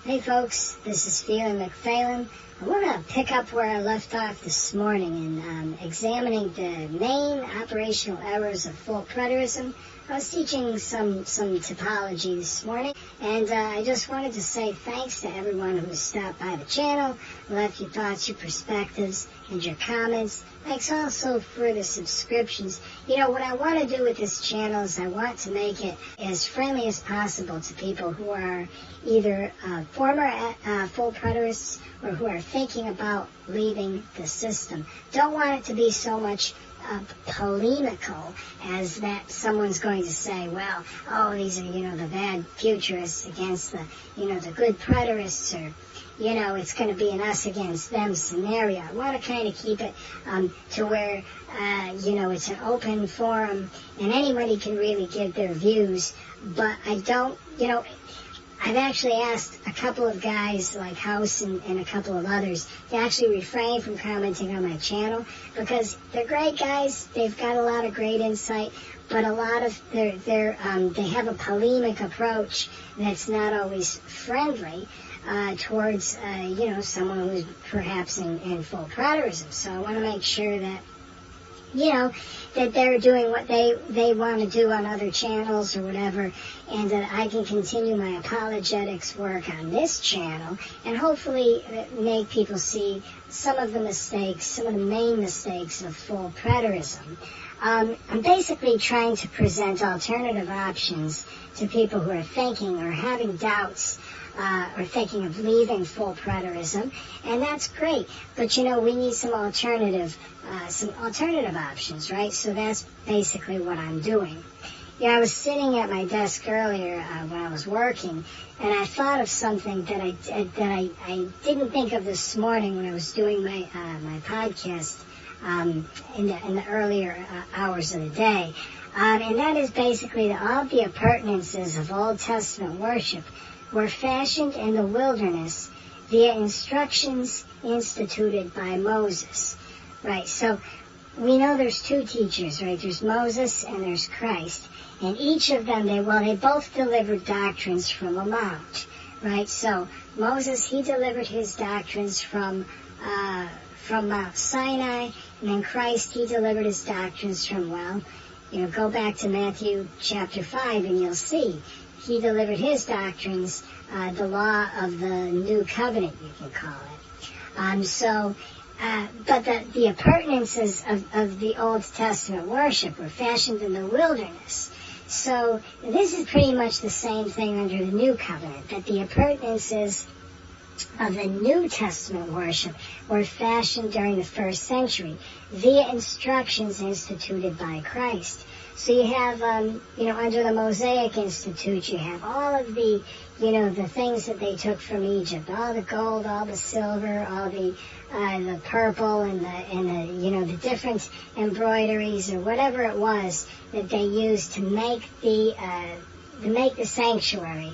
Hey folks, this is Pheelan McPhelan. I want to pick up where I left off this morning in examining the main operational errors of full preterism. I was teaching some typology this morning, and I just wanted to say thanks to everyone who stopped by the channel, left your thoughts, your perspectives, and your comments. Thanks also for the subscriptions. You know, what I want to do with this channel is I want to make it as friendly as possible to people who are either former full preterists or who are thinking about leaving the system. Don't want it to be so much polemical as that someone's going to say, well, oh, these are, the bad futurists against the, the good preterists, or, it's going to be an us against them scenario. I want to kind of keep it to where, it's an open forum and anybody can really give their views, but I don't, I've actually asked a couple of guys like House and a couple of others to actually refrain from commenting on my channel because they're great guys. They've got a lot of great insight, but a lot of they have a polemic approach that's not always friendly towards someone who's perhaps in full preterism. So I want to make sure that that they're doing what they want to do on other channels or whatever, and that I can continue my apologetics work on this channel and hopefully make people see some of the mistakes, some of the main mistakes of full preterism. I'm basically trying to present alternative options to people who are thinking or having doubts or thinking of leaving full preterism, and that's great. But we need some alternative options, right? So that's basically what I'm doing. I was sitting at my desk earlier when I was working, and I thought of something that I didn't think of this morning when I was doing my podcast in the earlier hours of the day, and that is basically that all the appurtenances of Old Testament worship were fashioned in the wilderness via instructions instituted by Moses, right? So we know there's two teachers, right? There's Moses and there's Christ, and each of them, they both delivered doctrines from a mount, right? So Moses, he delivered his doctrines from Mount Sinai, and then Christ, he delivered his doctrines from, go back to Matthew chapter 5 and you'll see. He delivered his doctrines, the law of the new covenant, you can call it. But the appurtenances of the Old Testament worship were fashioned in the wilderness. So this is pretty much the same thing under the new covenant, that the appurtenances of the New Testament worship were fashioned during the first century via instructions instituted by Christ. So you have, under the Mosaic Institute, you have all of the, the things that they took from Egypt, all the gold, all the silver, all the purple, and the different embroideries or whatever it was that they used to make the sanctuary.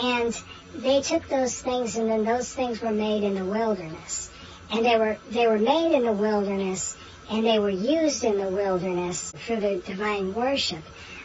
And they took those things, and then those things were made in the wilderness, and they were made in the wilderness. And they were used in the wilderness for the divine worship.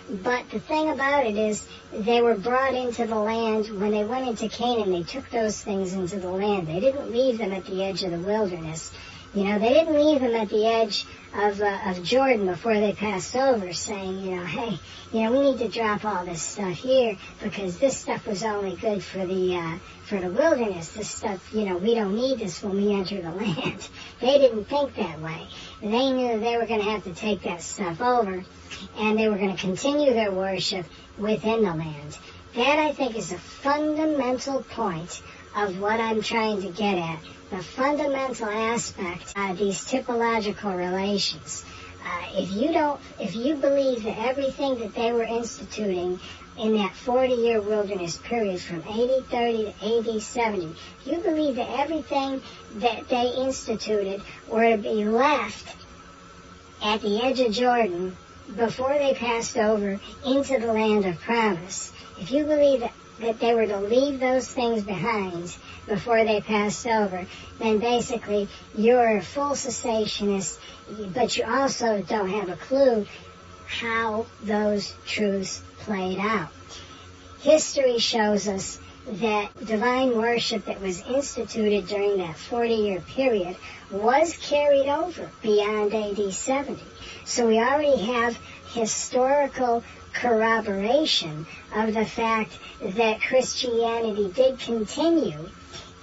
But the thing about it is, they were brought into the land when they went into Canaan. They took those things into the land. They didn't leave them at the edge of the wilderness. They didn't leave them at the edge of Jordan before they passed over, saying, hey, we need to drop all this stuff here because this stuff was only good for the wilderness. This stuff, we don't need this when we enter the land. They didn't think that way. They knew they were going to have to take that stuff over, and they were going to continue their worship within the land. That, I think, is a fundamental point of what I'm trying to get at. The fundamental aspect of these typological relations. If you believe that everything that they were instituting in that 40-year wilderness period from AD 30 to AD 70, if you believe that everything that they instituted were to be left at the edge of Jordan before they passed over into the land of promise, if you believe that they were to leave those things behind before they passed over, then basically you're a full cessationist, but you also don't have a clue how those truths played out. History shows us that divine worship that was instituted during that 40-year period was carried over beyond AD 70. So we already have historical corroboration of the fact that Christianity did continue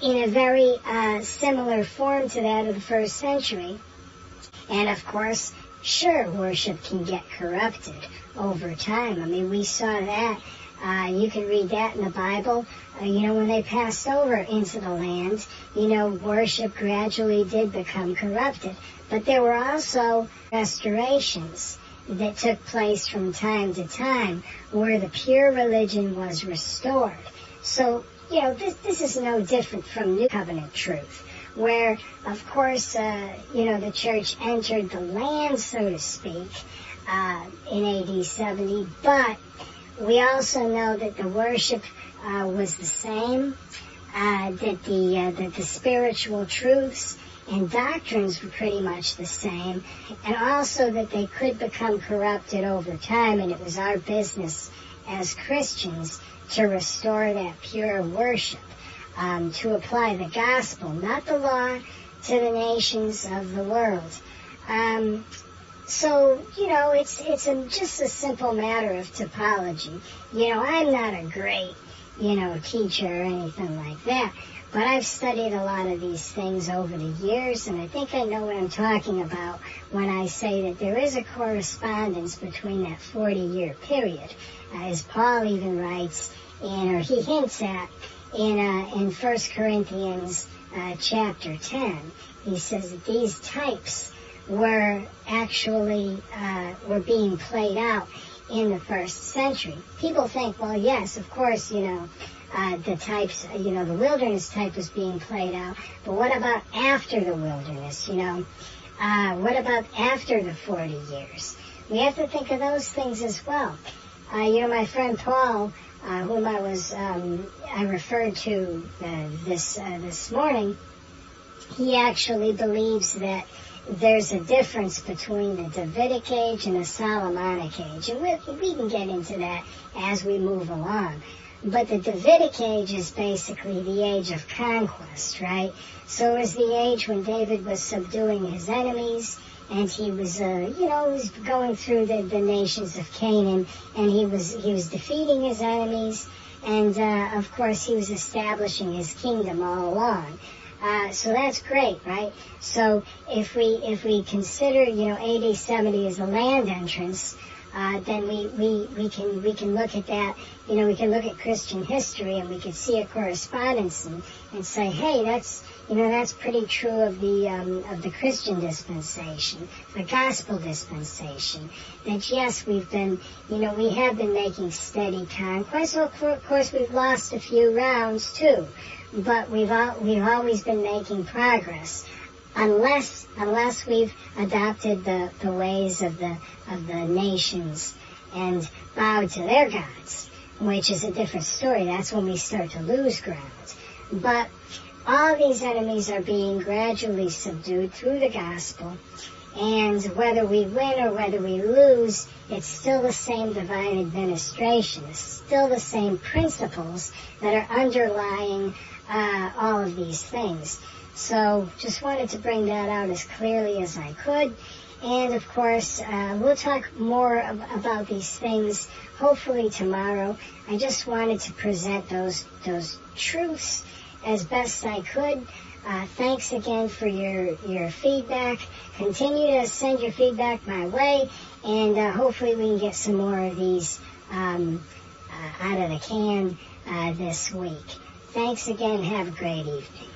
in a very similar form to that of the first century. And of course, sure, worship can get corrupted over time. I mean, we saw that. You can read that in the Bible. When they passed over into the land, worship gradually did become corrupted. But there were also restorations that took place from time to time where the pure religion was restored. So, this is no different from New Covenant truth, where, of course, the church entered the land, so to speak, in AD 70, but we also know that the worship was the same, that the spiritual truths and doctrines were pretty much the same, and also that they could become corrupted over time, and it was our business as Christians to restore that pure worship, to apply the gospel, not the law, to the nations of the world. So, it's just a simple matter of typology. I'm not a great, teacher or anything like that, but I've studied a lot of these things over the years, and I think I know what I'm talking about when I say that there is a correspondence between that 40-year period, as Paul even writes, or he hints at, in 1 Corinthians chapter 10. He says that these types were actually were being played out in the first century. People think, well, yes, of course, the types, the wilderness type was being played out, but what about after the wilderness, what about after the 40 years? We have to think of those things as well. My friend Paul, whom I referred to this morning, he actually believes that there's a difference between the Davidic age and the Solomonic age. And we can get into that as we move along. But the Davidic age is basically the age of conquest, right? So it was the age when David was subduing his enemies, and he was, was going through the nations of Canaan, and he was defeating his enemies, and of course he was establishing his kingdom all along. So that's great, right? So if we consider, AD 70 as a land entrance, then we can look at that. We can look at Christian history, and we can see a correspondence and say, hey, that's pretty true of the Christian dispensation, the gospel dispensation. That yes, we have been making steady conquest. Well, of course, we've lost a few rounds too, but we've always been making progress, unless we've adopted the ways of the nations and bowed to their gods, which is a different story. That's when we start to lose ground. But all these enemies are being gradually subdued through the gospel, and whether we win or whether we lose, it's still the same divine administration. It's still the same principles that are underlying all of these things. So just wanted to bring that out as clearly as I could. And of course, we'll talk more about these things hopefully tomorrow. I just wanted to present those truths as best I could. Thanks again for your feedback. Continue to send your feedback my way, and hopefully we can get some more of these out of the can this week. Thanks again. Have a great evening.